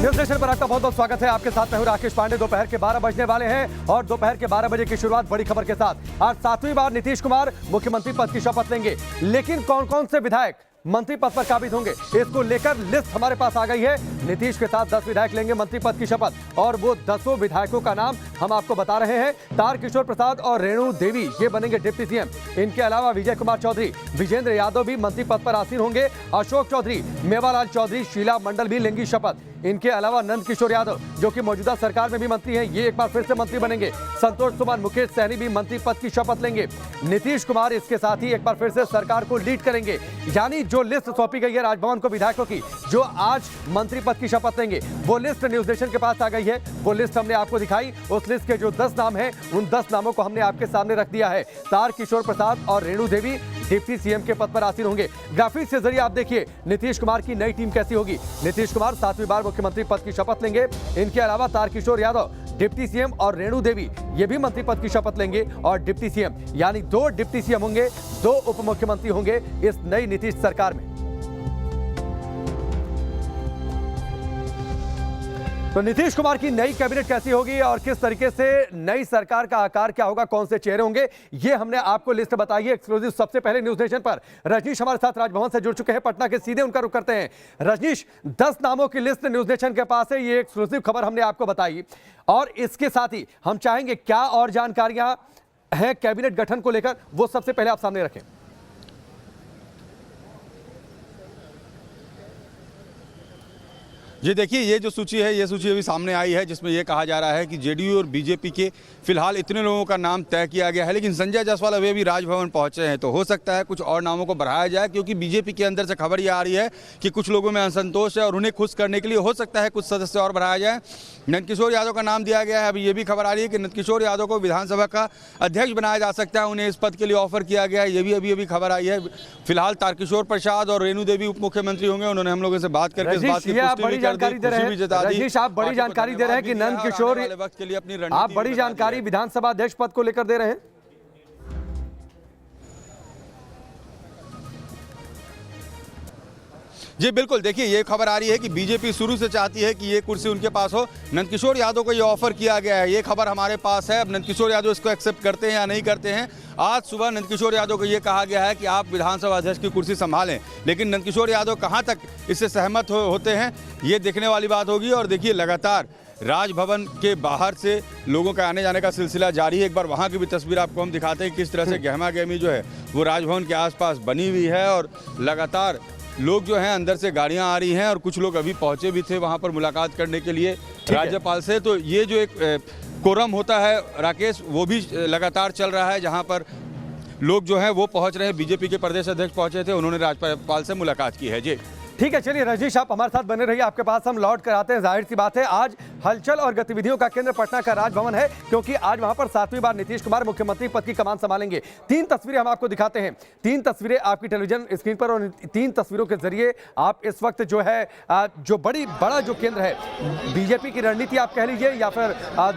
News nation पर आपका बहुत बहुत स्वागत है। आपके साथ मैं हूं राकेश पांडे। दोपहर के 12 बजने वाले हैं और दोपहर के 12 बजे की शुरुआत बड़ी खबर के साथ। आज 7वीं बार नीतीश कुमार मुख्यमंत्री पद की शपथ लेंगे, लेकिन कौन कौन से विधायक मंत्री पद पर काबिज होंगे, इसको लेकर लिस्ट हमारे पास आ गई है। नीतीश के साथ 10 विधायक लेंगे मंत्री पद की शपथ और वो 10 विधायकों का नाम हम आपको बता रहे हैं। तारकिशोर प्रसाद और रेणु देवी ये बनेंगे डिप्टी सीएम। इनके अलावा विजय कुमार चौधरी, विजेंद्र यादव भी मंत्री पद पर आसीन होंगे। अशोक चौधरी, मेवालाल चौधरी, शीला मंडल भी लेंगी शपथ। इनके अलावा नंद किशोर यादव जो कि मौजूदा सरकार में भी मंत्री हैं, ये एक बार फिर से मंत्री बनेंगे। संतोष सुमन, मुकेश सहनी भी मंत्री पद की शपथ लेंगे। नीतीश कुमार इसके साथ ही एक बार फिर से सरकार को लीड करेंगे। यानी जो लिस्ट सौंपी गई है राजभवन को विधायकों की, जो आज मंत्री पद की शपथ लेंगे, वो लिस्ट न्यूज नेशन के पास आ गई है। वो लिस्ट हमने आपको दिखाई। उस लिस्ट के जो 10 नाम हैं, उन 10 नामों को हमने आपके सामने रख दिया है। तारकिशोर प्रसाद और रेणु देवी डिप्टी सीएम के पद पर आसीन होंगे। ग्राफिक्स के जरिए आप देखिए नीतीश कुमार की नई टीम कैसी होगी। नीतीश कुमार 7वीं बार मुख्यमंत्री पद की शपथ लेंगे। इनके अलावा तारकिशोर यादव डिप्टी सीएम और रेणु देवी ये भी मंत्री पद की शपथ लेंगे और डिप्टी सीएम, यानी 2 डिप्टी सीएम होंगे, 2 उप मुख्यमंत्री होंगे इस नई नीतीश सरकार में। तो नीतीश कुमार की नई कैबिनेट कैसी होगी और किस तरीके से नई सरकार का आकार क्या होगा, कौन से चेहरे होंगे, ये हमने आपको लिस्ट बताई है एक्सक्लूसिव। सबसे पहले न्यूज नेशन पर रजनीश हमारे साथ राजभवन से जुड़ चुके हैं। पटना के सीधे उनका रुख करते हैं। रजनीश, 10 नामों की लिस्ट न्यूज नेशन के पास है। ये एक्सक्लूसिव खबर हमने आपको बताई और इसके साथ ही हम चाहेंगे क्या और जानकारियां हैं कैबिनेट गठन को लेकर, वो सबसे पहले आप सामने रखें। जी देखिए, ये जो सूची है, ये सूची अभी सामने आई है, जिसमें ये कहा जा रहा है कि जेडीयू और बीजेपी के फिलहाल इतने लोगों का नाम तय किया गया है। लेकिन संजय जायसवाल अभी भी राजभवन पहुंचे हैं, तो हो सकता है कुछ और नामों को बढ़ाया जाए, क्योंकि बीजेपी के अंदर से खबर ये आ रही है कि कुछ लोगों में असंतोष है और उन्हें खुश करने के लिए हो सकता है कुछ सदस्य और बढ़ाया जाए। नंदकिशोर यादव का नाम दिया गया है। अभी ये भी खबर आ रही है कि नंदकिशोर यादव को विधानसभा का अध्यक्ष बनाया जा सकता है, उन्हें इस पद के लिए ऑफर किया गया है। ये भी अभी खबर आई है। फिलहाल तारकिशोर प्रसाद और रेणु देवी उप मुख्यमंत्री होंगे। उन्होंने हम लोगों से बात करके इस बात की पुष्टि कर दी। रजनीश, आप बड़ी जानकारी दे रहे हैं कि नंद किशोर वक्त के लिए अपनी आप बड़ी जानकारी विधानसभा अध्यक्ष पद को लेकर दे रहे हैं। जी बिल्कुल, देखिए ये खबर आ रही है कि बीजेपी शुरू से चाहती है कि ये कुर्सी उनके पास हो। नंदकिशोर यादव को ये ऑफर किया गया है, ये खबर हमारे पास है। अब नंदकिशोर यादव इसको एक्सेप्ट करते हैं या नहीं करते हैं। आज सुबह नंदकिशोर यादव को ये कहा गया है कि आप विधानसभा अध्यक्ष की कुर्सी संभालें, लेकिन नंदकिशोर यादव कहाँ तक इससे सहमत होते हैं, ये देखने वाली बात होगी। और देखिए, लगातार राजभवन के बाहर से लोगों का आने जाने का सिलसिला जारी है। एक बार वहाँ की भी तस्वीर आपको हम दिखाते हैं, किस तरह से गहमा गहमी जो है वो राजभवन के आसपास बनी हुई है और लगातार लोग जो हैं अंदर से गाड़ियां आ रही हैं और कुछ लोग अभी पहुंचे भी थे वहां पर मुलाकात करने के लिए राज्यपाल से। तो ये जो एक कोरम होता है राकेश, वो भी लगातार चल रहा है, जहां पर लोग जो हैं वो पहुंच रहे हैं। बीजेपी के प्रदेश अध्यक्ष पहुंचे थे, उन्होंने राज्यपाल से मुलाकात की है। जी ठीक है, चलिए रजनीश आप हमारे साथ बने रहिए। आपके पास हम लौट कर आते हैं। जाहिर सी बात है आज हलचल और गतिविधियों का केंद्र पटना का राजभवन है, क्योंकि आज वहां पर 7वीं बार नीतीश कुमार मुख्यमंत्री पद की कमान संभालेंगे। 3 तस्वीरें हम आपको दिखाते हैं। 3 तस्वीरें आपकी टेलीविजन स्क्रीन पर और 3 तस्वीरों के जरिए आप इस वक्त जो है जो बड़ा जो केंद्र है, बीजेपी की रणनीति आप कह लीजिए या फिर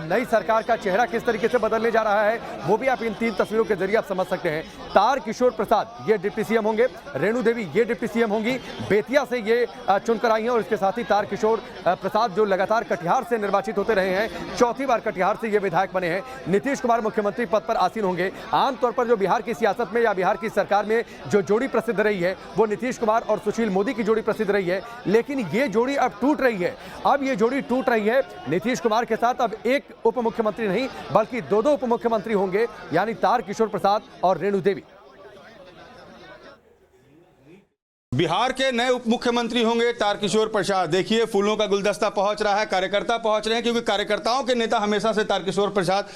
नई सरकार का चेहरा किस तरीके से बदलने जा रहा है, वो भी आप इन 3 तस्वीरों के जरिए आप समझ सकते हैं। तारकिशोर प्रसाद ये डिप्टी सीएम होंगे, रेणु देवी ये डिप्टी सीएम होंगी, बेतिया से ये चुनकर आई हैं और इसके साथ ही तारकिशोर प्रसाद जो लगातार कटिहार से निर्वाचित होते रहे हैं, 4थी बार कटिहार से ये विधायक बने हैं। नीतीश कुमार मुख्यमंत्री पद पर आसीन होंगे। आमतौर पर जो बिहार की सियासत में या बिहार की सरकार में जो जोड़ी प्रसिद्ध रही है, वो नीतीश कुमार और सुशील मोदी की जोड़ी प्रसिद्ध रही है, लेकिन ये जोड़ी अब टूट रही है। अब ये जोड़ी टूट रही है। नीतीश कुमार के साथ अब एक उप मुख्यमंत्री नहीं बल्कि 2 उप मुख्यमंत्री होंगे, यानी तारकिशोर प्रसाद और रेणु देवी। बिहार के नए उप मुख्यमंत्री होंगे तारकिशोर प्रसाद। देखिए, फूलों का गुलदस्ता पहुंच रहा है, कार्यकर्ता पहुंच रहे हैं, क्योंकि कार्यकर्ताओं के नेता हमेशा से तारकिशोर प्रसाद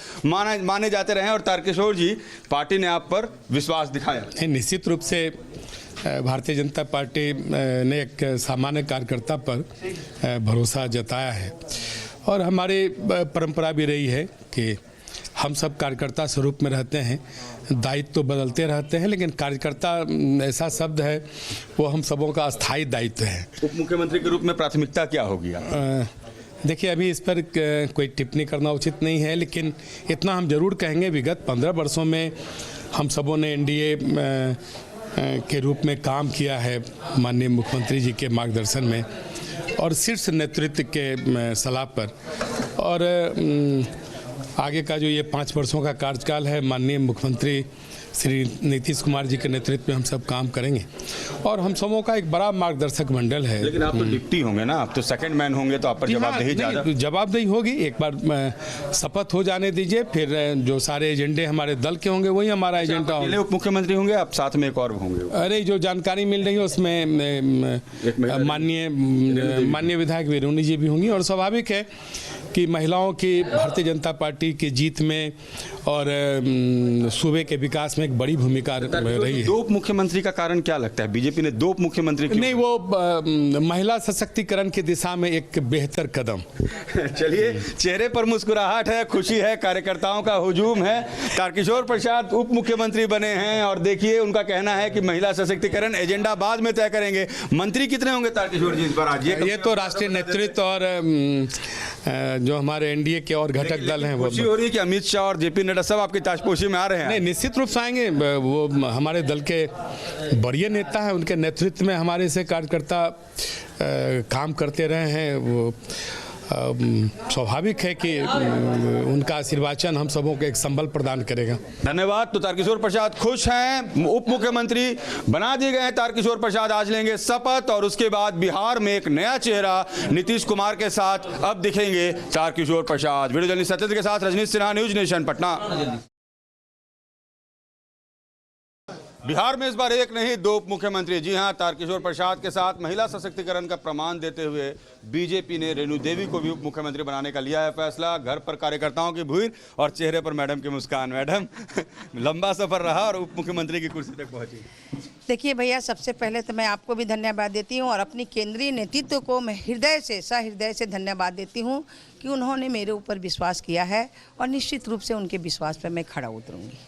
माने जाते रहे हैं। और तारकिशोर जी, पार्टी ने आप पर विश्वास दिखाया। निश्चित रूप से भारतीय जनता पार्टी ने एक सामान्य कार्यकर्ता पर भरोसा जताया है और हमारी परंपरा भी रही है कि हम सब कार्यकर्ता स्वरूप में रहते हैं, दायित्व तो बदलते रहते हैं, लेकिन कार्यकर्ता ऐसा शब्द है वो हम सबों का अस्थायी दायित्व है। उप मुख्यमंत्री के रूप में प्राथमिकता क्या होगी? देखिए, अभी इस पर कोई टिप्पणी करना उचित नहीं है, लेकिन इतना हम जरूर कहेंगे, विगत 15 वर्षों में हम सबों ने एनडीए के रूप में काम किया है माननीय मुख्यमंत्री जी के मार्गदर्शन में, और शीर्ष नेतृत्व के सलाह पर और आगे का जो ये 5 वर्षों का कार्यकाल है, माननीय मुख्यमंत्री श्री नीतीश कुमार जी के नेतृत्व में हम सब काम करेंगे और हम सबों का एक बड़ा मार्गदर्शक मंडल है। लेकिन आप तो डिप्टी होंगे ना, आप तो सेकंड मैन होंगे, तो आप पर जवाबदेही ज़्यादा। जवाबदेही होगी, एक बार शपथ हो जाने दीजिए, फिर जो सारे एजेंडे हमारे दल के होंगे वही हमारा एजेंडा होगा। उप मुख्यमंत्री होंगे, आप साथ में एक और होंगे। अरे जो जानकारी मिल रही है उसमें माननीय विधायक वीरूनी जी भी होंगी और स्वाभाविक है कि महिलाओं की भारतीय जनता पार्टी की जीत में और सूबे के विकास में एक बड़ी भूमिका रही है। 2 उप मुख्यमंत्री का कारण क्या लगता है? बीजेपी ने 2 उप मुख्यमंत्री नहीं, वो महिला सशक्तिकरण की दिशा में एक बेहतर कदम। चलिए, चेहरे पर मुस्कुराहट है, खुशी है, कार्यकर्ताओं का हुजूम है। तारकिशोर प्रसाद उप मुख्यमंत्री बने हैं और देखिए उनका कहना है कि महिला सशक्तिकरण एजेंडा बाद में तय करेंगे। मंत्री कितने होंगे तारकिशोर जी इस बार? आज ये तो राष्ट्रीय नेतृत्व और जो हमारे एनडीए के और घटक दल हैं, वो खुशी हो रही है कि अमित शाह और जेपी नड्डा सब आपकी ताजपोशी में आ रहे हैं। नहीं, निश्चित रूप से आएंगे। वो हमारे दल के बड़े नेता हैं, उनके नेतृत्व में हमारे से कार्यकर्ता काम करते रहे हैं। वो स्वाभाविक है कि उनका आशीर्वाचन हम सबों को एक संबल प्रदान करेगा। धन्यवाद। तो तारकिशोर प्रसाद खुश हैं, उप मुख्यमंत्री बना दिए गए हैं। तारकिशोर प्रसाद आज लेंगे शपथ और उसके बाद बिहार में एक नया चेहरा नीतीश कुमार के साथ अब दिखेंगे तारकिशोर प्रसाद। वीडियो जर्नलिस्ट सत्येंद्र के साथ रजनीश सिन्हा, न्यूज नेशन, पटना। बिहार में इस बार एक नहीं 2 उप मुख्यमंत्री। जी हां, तारकिशोर प्रसाद के साथ महिला सशक्तिकरण का प्रमाण देते हुए बीजेपी ने रेणु देवी को भी उप मुख्यमंत्री बनाने का लिया है फैसला। घर पर कार्यकर्ताओं की भीड़ और चेहरे पर मैडम की मुस्कान। मैडम, लंबा सफर रहा और उप मुख्यमंत्री की कुर्सी तक पहुंची। देखिए भैया, सबसे पहले तो मैं आपको भी धन्यवाद देती हूँ और अपनी केंद्रीय नेतृत्व को मैं सहृदय से धन्यवाद देती हूँ कि उन्होंने मेरे ऊपर विश्वास किया है और निश्चित रूप से उनके विश्वास पर मैं खड़ा उतरूँगी।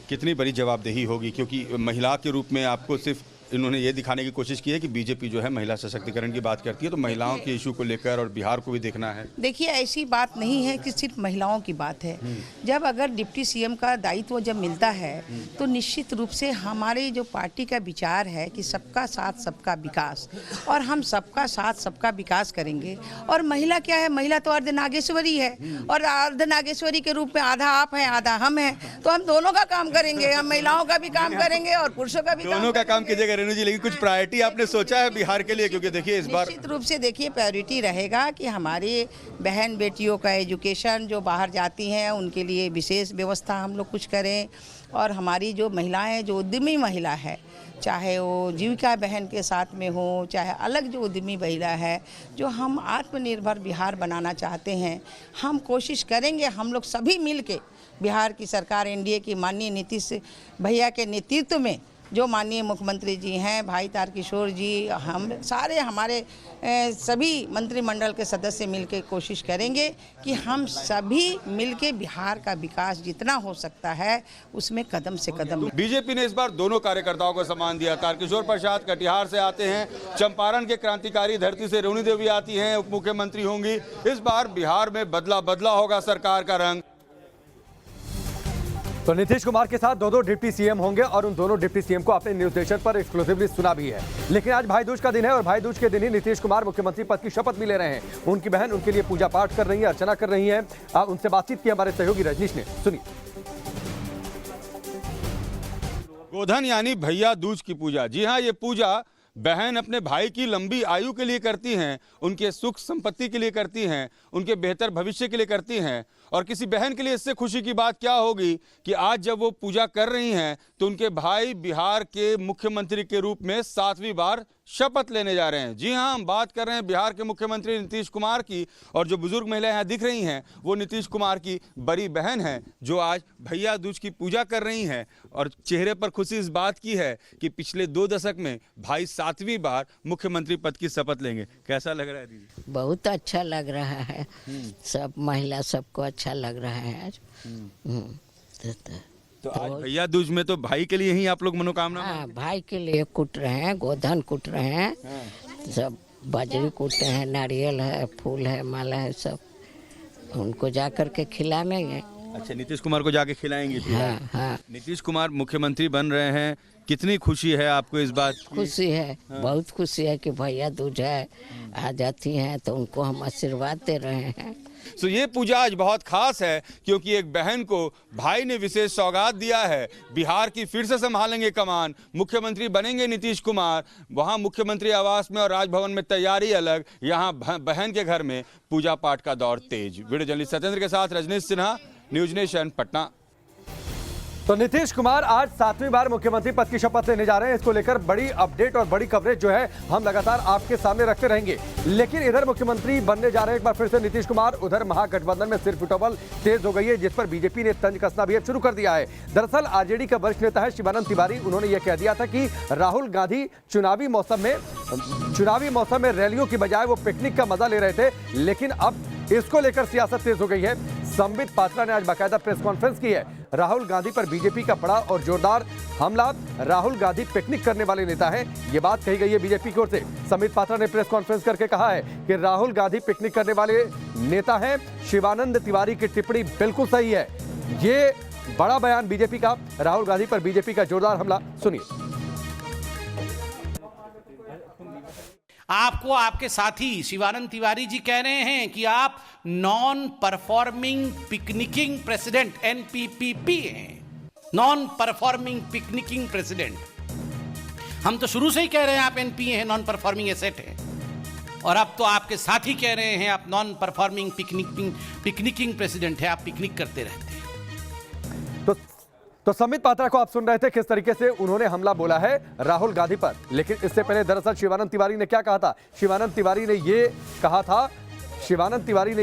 कितनी बड़ी जवाबदेही होगी, क्योंकि महिला के रूप में आपको सिर्फ इन्होंने ये दिखाने की कोशिश की है कि बीजेपी जो है महिला सशक्तिकरण की बात करती है, तो महिलाओं के इशू को लेकर और बिहार को भी देखना है। देखिए, ऐसी बात नहीं है कि सिर्फ महिलाओं की बात है। जब अगर डिप्टी सीएम का दायित्व जब मिलता है तो निश्चित रूप से हमारे जो पार्टी का विचार है कि सबका साथ सबका विकास, और हम सबका साथ सबका विकास करेंगे। और महिला क्या है, महिला तो अर्धनागेश्वरी है और अर्धनागेश्वरी के रूप में आधा आप हैं आधा हम हैं, तो हम दोनों का काम करेंगे। हम महिलाओं का भी काम करेंगे और पुरुषों का भी दोनों का काम कीजिएगा रेणु जी। लेकिन कुछ प्रायोरिटी आपने सोचा है बिहार के लिए? क्योंकि देखिए इस बार निश्चित रूप से देखिए प्रायोरिटी रहेगा कि हमारी बहन बेटियों का एजुकेशन जो बाहर जाती हैं उनके लिए विशेष व्यवस्था हम लोग कुछ करें। और हमारी जो महिलाएं, जो उद्यमी महिला है, चाहे वो जीविका बहन के साथ में हो, चाहे अलग जो उद्यमी महिला है, जो हम आत्मनिर्भर बिहार बनाना चाहते हैं, हम कोशिश करेंगे। हम लोग सभी मिल के बिहार की सरकार, एनडीए की माननीय नीतीश भैया के नेतृत्व में जो माननीय मुख्यमंत्री जी हैं, भाई तारकिशोर जी, हम सारे हमारे सभी मंत्रिमंडल के सदस्य मिलकर कोशिश करेंगे कि हम सभी मिलके बिहार का विकास जितना हो सकता है उसमें कदम से कदम। बीजेपी ने इस बार दोनों कार्यकर्ताओं को सम्मान दिया। तारकिशोर प्रसाद कटिहार से आते हैं, चंपारण के क्रांतिकारी धरती से रेणु देवी आती हैं, उप मुख्यमंत्री होंगी। इस बार बिहार में बदला होगा सरकार का रंग। तो नीतीश कुमार के साथ 2 डिप्टी सीएम होंगे और उन दोनों डिप्टी सीएम को अपने न्यूज स्टेशन पर एक्सक्लूसिवली सुना भी है। लेकिन आज भाई दूज का दिन है और भाई दूज के दिन ही नीतीश कुमार मुख्यमंत्री पद की शपथ भी ले रहे हैं। उनकी बहन उनके लिए पूजा पाठ कर रही है, अर्चना कर रही है। अब उनसे बातचीत की हमारे सहयोगी रजनीश ने, सुनिए। गोधन यानी भैया दूज की पूजा। जी हाँ, ये पूजा बहन अपने भाई की लंबी आयु के लिए करती हैं, उनके सुख संपत्ति के लिए करती हैं, उनके बेहतर भविष्य के लिए करती हैं। और किसी बहन के लिए इससे खुशी की बात क्या होगी कि आज जब वो पूजा कर रही हैं तो उनके भाई बिहार के मुख्यमंत्री के रूप में 7वीं बार शपथ लेने जा रहे हैं। जी हाँ, हम बात कर रहे हैं बिहार के मुख्यमंत्री नीतीश कुमार की, और जो बुजुर्ग महिलाएं यहाँ दिख रही हैं वो नीतीश कुमार की बड़ी बहन हैं जो आज भैया दूज की पूजा कर रही हैं। और चेहरे पर खुशी इस बात की है कि पिछले 2 दशक में भाई 7वीं बार मुख्यमंत्री पद की शपथ लेंगे। कैसा लग रहा है दीदी? बहुत अच्छा लग रहा है, सब महिला सबको अच्छा लग रहा है आज। तो आज भैया दूज में तो भाई के लिए ही आप लोग मनोकामना? हाँ, भाई के लिए कुट रहे हैं, गोधन कुट रहे हैं। सब बाजरी कूटते हैं, नारियल है, फूल है, माला है, सब उनको जा कर के खिलाएंगे। अच्छा, नीतीश कुमार को जाके खिलाएंगे? हाँ हाँ नीतीश कुमार मुख्यमंत्री बन रहे हैं, कितनी खुशी है आपको इस बात की? खुशी है, बहुत खुशी है कि भैया दूज है, आ जाती हैं तो उनको हम आशीर्वाद दे रहे हैं। तो ये पूजा आज बहुत खास है क्योंकि एक बहन को भाई ने विशेष सौगात दिया है। बिहार की फिर से संभालेंगे कमान, मुख्यमंत्री बनेंगे नीतीश कुमार। वहां मुख्यमंत्री आवास में और राजभवन में तैयारी अलग, यहां बहन के घर में पूजा पाठ का दौर तेज। वीडियो जर्नलिस्ट सत्येंद्र के साथ रजनीश सिन्हा, न्यूज नेशन, पटना। तो नीतीश कुमार आज 7वीं बार मुख्यमंत्री पद की शपथ लेने जा रहे हैं। इसको लेकर बड़ी अपडेट और बड़ी कवरेज जो है हम लगातार आपके सामने रखते रहेंगे। लेकिन इधर मुख्यमंत्री बनने जा रहे हैं एक बार फिर से नीतीश कुमार, उधर महागठबंधन में सिर फुटबॉल तेज हो गई है, जिस पर बीजेपी ने तंज कसना भी अब शुरू कर दिया है। दरअसल आरजेडी का वरिष्ठ नेता है शिवानंद तिवारी, उन्होंने यह कह दिया था कि राहुल गांधी चुनावी मौसम में रैलियों की बजाय वो पिकनिक का मजा ले रहे थे, लेकिन अब इसको लेकर सियासत तेज हो गई है। संबित पात्रा ने आज बाकायदा प्रेस कॉन्फ्रेंस की है। राहुल गांधी पर बीजेपी का बड़ा और जोरदार हमला। राहुल गांधी पिकनिक करने वाले नेता हैं, ये बात कही गई है बीजेपी की ओर से। संबित पात्रा ने प्रेस कॉन्फ्रेंस करके कहा है कि राहुल गांधी पिकनिक करने वाले नेता हैं। शिवानंद तिवारी की टिप्पणी बिल्कुल सही है। ये बड़ा बयान बीजेपी का, राहुल गांधी पर बीजेपी का जोरदार हमला, सुनिए। आपको आपके साथी शिवानंद तिवारी जी कह रहे हैं कि आप नॉन परफॉर्मिंग पिकनिकिंग प्रेसिडेंट NPPP हैं, नॉन परफॉर्मिंग पिकनिकिंग प्रेसिडेंट। हम तो शुरू से ही कह रहे हैं आप NPA हैं, नॉन परफॉर्मिंग एसेट है, और अब तो आपके साथी कह रहे हैं आप नॉन परफॉर्मिंग पिकनिकिंग प्रेसिडेंट है, आप पिकनिक करते रहते हैं। तो संबित पात्रा को आप सुन रहे थे किस तरीके से उन्होंने हमला बोला है राहुल गांधी पर। लेकिन इससे पहले दरअसल शिवानंद तिवारी ने क्या कहा था? शिवानंद तिवारी ने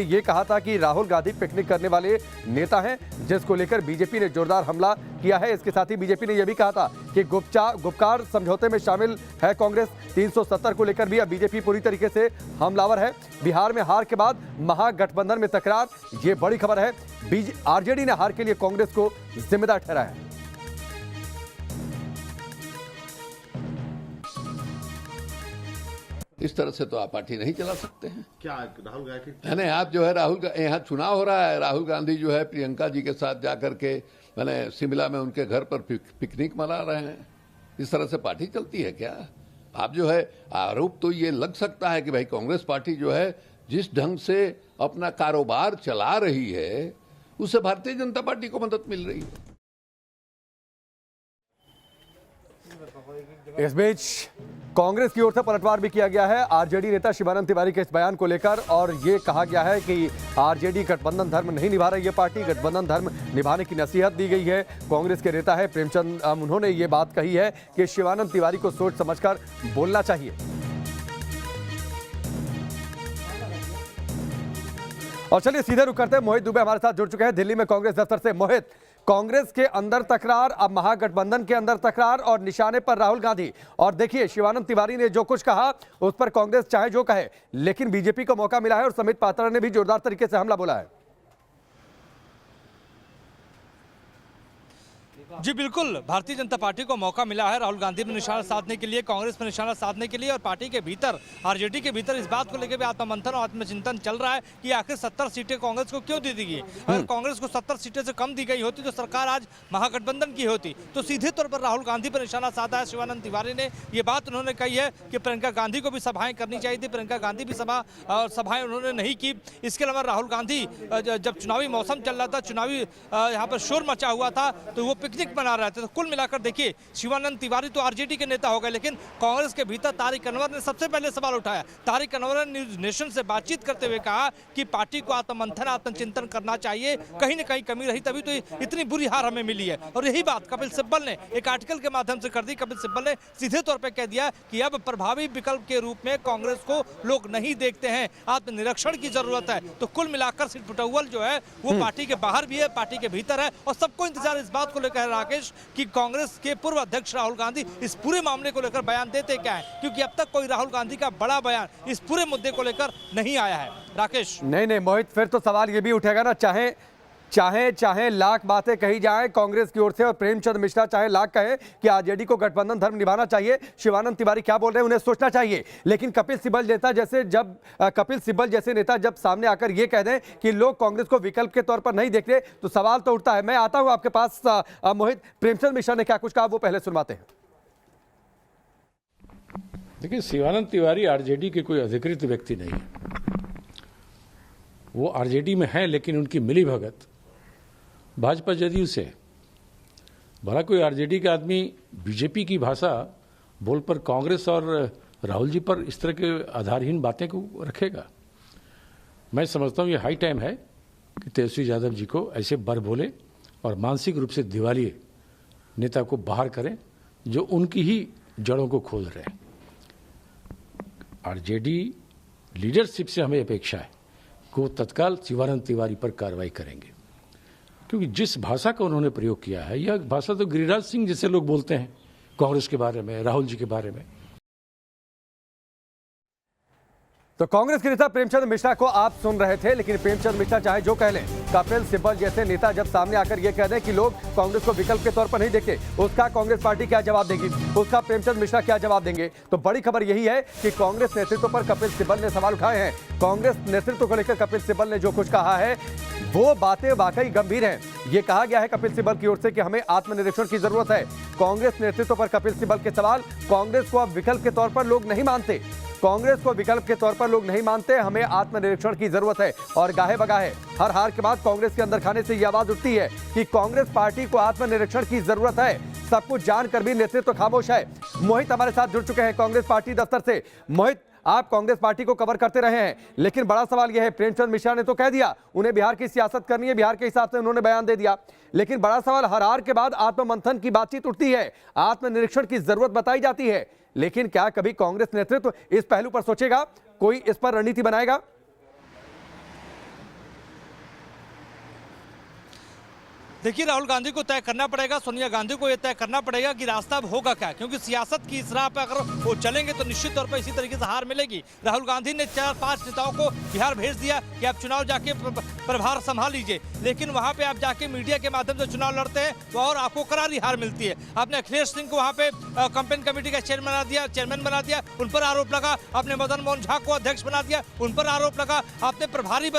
ये कहा था कि राहुल गांधी पिकनिक करने वाले नेता हैं, जिसको लेकर बीजेपी ने जोरदार हमला किया है। इसके साथ ही बीजेपी ने यह भी कहा था कि गुपकार समझौते में शामिल है कांग्रेस। 370 को लेकर भी अब बीजेपी पूरी तरीके से हमलावर है। बिहार में हार के बाद महागठबंधन में तकरार, ये बड़ी खबर है। आरजेडी ने हार के लिए कांग्रेस को जिम्मेदार ठहराया है। इस तरह से तो आप पार्टी नहीं चला सकते हैं। क्या राहुल गांधी? नहीं, आप जो है यहाँ चुनाव हो रहा है, राहुल गांधी जो है प्रियंका जी के साथ जाकर के शिमला में उनके घर पर पिकनिक मना रहे हैं। इस तरह से पार्टी चलती है क्या? आप जो है आरोप तो ये लग सकता है कि भाई कांग्रेस पार्टी जो है जिस ढंग से अपना कारोबार चला रही है उससे भारतीय जनता पार्टी को मदद मिल रही है। इस बीच कांग्रेस की ओर से पलटवार भी किया गया है आरजेडी नेता शिवानंद तिवारी के इस बयान को लेकर, और ये कहा गया है कि आरजेडी गठबंधन धर्म नहीं निभा रही है। पार्टी गठबंधन धर्म निभाने की नसीहत दी गई है। कांग्रेस के नेता है प्रेमचंद, उन्होंने ये बात कही है कि शिवानंद तिवारी को सोच समझकर बोलना चाहिए। और चलिए सीधे रुक करते हैं, मोहित दुबे हमारे साथ जुड़ चुके हैं दिल्ली में कांग्रेस दफ्तर से। मोहित, कांग्रेस के अंदर तकरार, अब महागठबंधन के अंदर तकरार और निशाने पर राहुल गांधी। और देखिए शिवानंद तिवारी ने जो कुछ कहा उस पर कांग्रेस चाहे जो कहे, लेकिन बीजेपी को मौका मिला है और संबित पात्रा ने भी जोरदार तरीके से हमला बोला है। जी बिल्कुल, भारतीय जनता पार्टी को मौका मिला है राहुल गांधी पर निशाना साधने के लिए, कांग्रेस पर निशाना साधने के लिए, और पार्टी के भीतर आरजेडी के भीतर इस बात को लेकर भी आत्ममंथन और आत्मचिंतन चल रहा है कि आखिर 70 सीटें कांग्रेस को क्यों दे दी गई। अगर कांग्रेस को 70 सीटें से कम दी गई होती तो सरकार आज महागठबंधन की होती। तो सीधे तौर पर राहुल गांधी पर निशाना साधा है शिवानंद तिवारी ने। ये बात उन्होंने कही है कि प्रियंका गांधी को भी सभाएं करनी चाहिए थी, प्रियंका गांधी भी सभाएं उन्होंने नहीं की। इसके अलावा राहुल गांधी जब चुनावी मौसम चल रहा था, चुनावी यहाँ पर शोर मचा हुआ था, तो वो पिकनिक मना रहे थे। तो कुल मिलाकर देखिए शिवानंद तिवारी तो आरजेडी के नेता हो गए, लेकिन कांग्रेस के भीतर तारिक अनवर ने सबसे पहले सवाल उठाया। तारिक अनवर ने न्यूज नेशन से बातचीत करते हुए कहा कि पार्टी को आत्ममंथन आत्मचिंतन करना चाहिए, कहीं ना कहीं कमी रही तभी तो इतनी बुरी हार हमें मिली है। और यही बात कपिल सिब्बल ने एक आर्टिकल के माध्यम से कर दी। कपिल सिब्बल ने सीधे तौर पर कह दिया कि अब प्रभावी विकल्प के रूप में कांग्रेस को लोग नहीं देखते हैं, आत्मनिरीक्षण की जरूरत है। तो कुल मिलाकर सिट फुटौल जो है वो पार्टी के बाहर भी है, पार्टी के भीतर है, और सबको इंतजार इस बात को लेकर है राकेश कि कांग्रेस के पूर्व अध्यक्ष राहुल गांधी इस पूरे मामले को लेकर बयान देते क्या है, क्योंकि अब तक कोई राहुल गांधी का बड़ा बयान इस पूरे मुद्दे को लेकर नहीं आया है। राकेश। नहीं मोहित, फिर तो सवाल ये भी उठेगा ना, चाहे लाख बातें कही जाएं कांग्रेस की ओर से और प्रेमचंद मिश्रा चाहे लाख कहें कि आरजेडी को गठबंधन धर्म निभाना चाहिए, शिवानंद तिवारी क्या बोल रहे हैं उन्हें सोचना चाहिए। लेकिन कपिल सिब्बल जैसे नेता जब सामने आकर यह कह दें कि लोग कांग्रेस को विकल्प के तौर पर नहीं देखते तो सवाल तो उठता है। मैं आता हूं आपके पास मोहित, प्रेमचंद मिश्रा ने क्या कुछ कहा वो पहले सुनवाते हैं। देखिए, शिवानंद तिवारी आरजेडी के कोई अधिकृत व्यक्ति नहीं है। वो आरजेडी में है लेकिन उनकी मिली भगत भाजपा जदयू से। भला कोई आरजेडी का आदमी बीजेपी की भाषा बोल पर कांग्रेस और राहुल जी पर इस तरह के आधारहीन बातें को रखेगा? मैं समझता हूं ये हाई टाइम है कि तेजस्वी यादव जी को ऐसे बर बोले और मानसिक रूप से दिवालिये नेता को बाहर करें जो उनकी ही जड़ों को खोद रहे हैं। आरजेडी लीडरशिप से हमें अपेक्षा है कि वो तत्काल शिवानंद तिवारी पर कार्रवाई करेंगे, क्योंकि जिस भाषा का उन्होंने प्रयोग किया है यह भाषा तो गिरिराज सिंह जैसे लोग बोलते हैं कांग्रेस के बारे में, राहुल जी के बारे में। तो कांग्रेस के नेता प्रेमचंद मिश्रा को आप सुन रहे थे, लेकिन प्रेमचंद मिश्रा चाहे जो कह लें, कपिल सिब्बल जैसे नेता जब सामने आकर यह कह दें कि लोग कांग्रेस को विकल्प के तौर पर नहीं देखते, उसका कांग्रेस पार्टी क्या जवाब देगी, उसका प्रेमचंद मिश्रा क्या जवाब देंगे? तो बड़ी खबर यही है कि कांग्रेस नेतृत्व पर कपिल सिब्बल ने सवाल उठाए हैं। कांग्रेस नेतृत्व को लेकर कपिल सिब्बल ने जो कुछ कहा है वो बातें वाकई गंभीर हैं। ये कहा गया है कपिल सिब्बल की ओर से कि हमें आत्मनिरीक्षण की जरूरत है। कांग्रेस नेतृत्व पर कपिल सिब्बल के सवाल, कांग्रेस को अब विकल्प के तौर पर लोग नहीं मानते, कांग्रेस को विकल्प के तौर पर लोग नहीं मानते, हमें आत्मनिरीक्षण की जरूरत है। और गाहे बगाहे हर हार के बाद कांग्रेस के अंदर खाने से यह आवाज उठती है कि कांग्रेस पार्टी को आत्मनिरीक्षण की जरूरत है। सब कुछ जानकर भी नेतृत्व खामोश है। मोहित हमारे साथ जुड़ चुके हैं कांग्रेस पार्टी दफ्तर से। मोहित, आप कांग्रेस पार्टी को कवर करते रहे हैं, लेकिन बड़ा सवाल यह है, प्रेमचंद मिश्रा ने तो कह दिया उन्हें बिहार की सियासत करनी है, बिहार के हिसाब से उन्होंने बयान दे दिया, लेकिन बड़ा सवाल हर हार के बाद आत्ममंथन की बातचीत उठती है, आत्मनिरीक्षण की जरूरत बताई जाती है, लेकिन क्या कभी कांग्रेस नेतृत्व इस पहलू पर सोचेगा, कोई इस पर रणनीति बनाएगा? देखिए, राहुल गांधी को तय करना पड़ेगा, सोनिया गांधी को यह तय करना पड़ेगा कि रास्ता अब होगा क्या, क्योंकि सियासत की इस राह पर अगर वो चलेंगे तो निश्चित तौर पर इसी तरीके से हार मिलेगी। राहुल गांधी ने 4-5 नेताओं को बिहार भेज दिया कि आप चुनाव जाके प्रभार संभाल लीजिए, लेकिन वहां पे आप जाके मीडिया के माध्यम से चुनाव लड़ते हैं तो और आपको करारी हार मिलती है। आपने अखिलेश सिंह को वहां पे कैंपेन कमेटी का चेयरमैन बना दिया, उन पर आरोप लगा। आपने मदन मोहन झा को अध्यक्ष बना दिया, उन पर आरोप लगा। आपने प्रभारी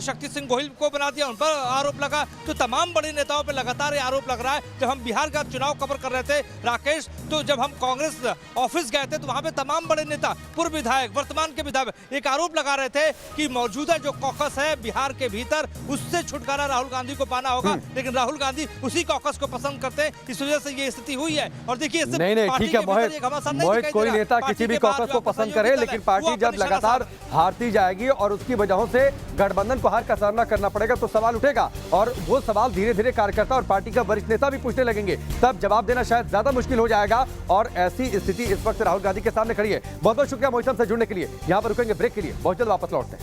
शक्ति सिंह गोहिल को बना दिया, उन पर आरोप लगा। तो तमाम बड़े नेताओं पर लगातार आरोप लग रहा है। जब हम बिहार का चुनाव कवर कर रहे थे राकेश, तो जब हम कांग्रेस ऑफिस गए थे तो वहां पे तमाम बड़े नेता, पूर्व विधायक, वर्तमान के विधायक एक आरोप लगा रहे थे कि मौजूदा जो कॉकस है बिहार के भीतर उससे छुटकारा राहुल गांधी को पाना होगा, लेकिन राहुल गांधी उसी कॉकस को पसंद करते हैं, इस वजह से ये स्थिति हुई है। और देखिए, नहीं ठीक है मोहित, कोई नेता किसी भी कॉकस को पसंद करे, लेकिन पार्टी जब लगातार हारती जाएगी और उसकी वजहों से गठबंधन को हार का सामना करना पड़ेगा तो सवाल उठेगा, और वो सवाल धीरे धीरे कार्यकर्ता और पार्टी का वरिष्ठ नेता भी पूछने लगेंगे, तब जवाब देना शायद ज्यादा मुश्किल हो जाएगा। और ऐसी स्थिति इस वक्त राहुल गांधी के सामने खड़ी है। बहुत बहुत शुक्रिया मोहित से जुड़ने के लिए। यहां पर रुकेंगे ब्रेक के लिए, बहुत जल्द वापस लौटते हैं।